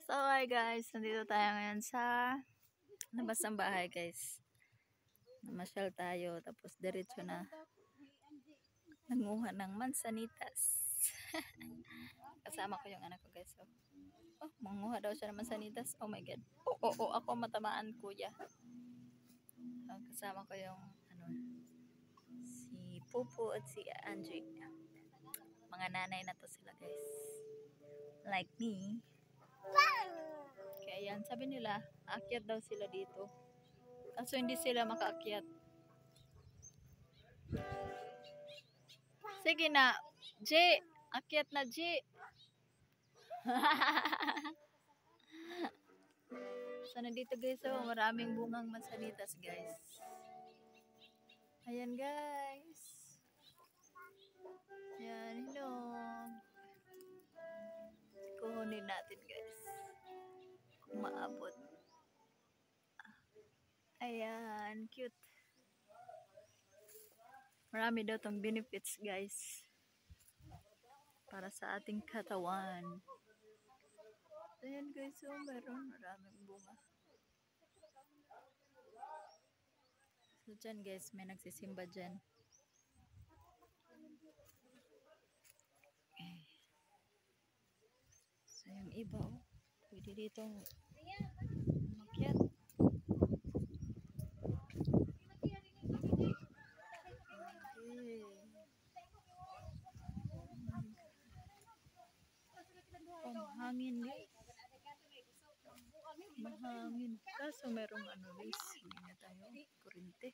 So hi guys, nandito tayo ngayon sa labas ng bahay guys. Namasyal tayo tapos diretso na nanguha ng mansanitas. Kasama ko yung anak ko guys. Oh, manguha daw siya ng mansanitas. Oh my god. Oo, ako matamaan kuya. Kasama ko yung si Pupu at si Angie. Mga nanay na to sila guys. Like me. Kaya yan, sabi nila, aakyat daw sila dito. Kaso hindi sila makaakyat. Sige na, J, akyat na J. So nandito guys, so maraming bungang mansanitas guys. Ayan guys. Ayan, hinog. Kuhunin natin guys. Kung maabot. Ayan, cute. Marami daw tong benefits guys. Para sa ating katawan. Ayan guys, so meron maraming bunga. So dyan guys, may nagsisimba dyan. So yung iba oh, pwede dito umakyat. Mahangin guys. Mahangin. Kaso merong guys, hindi na tayo kurente.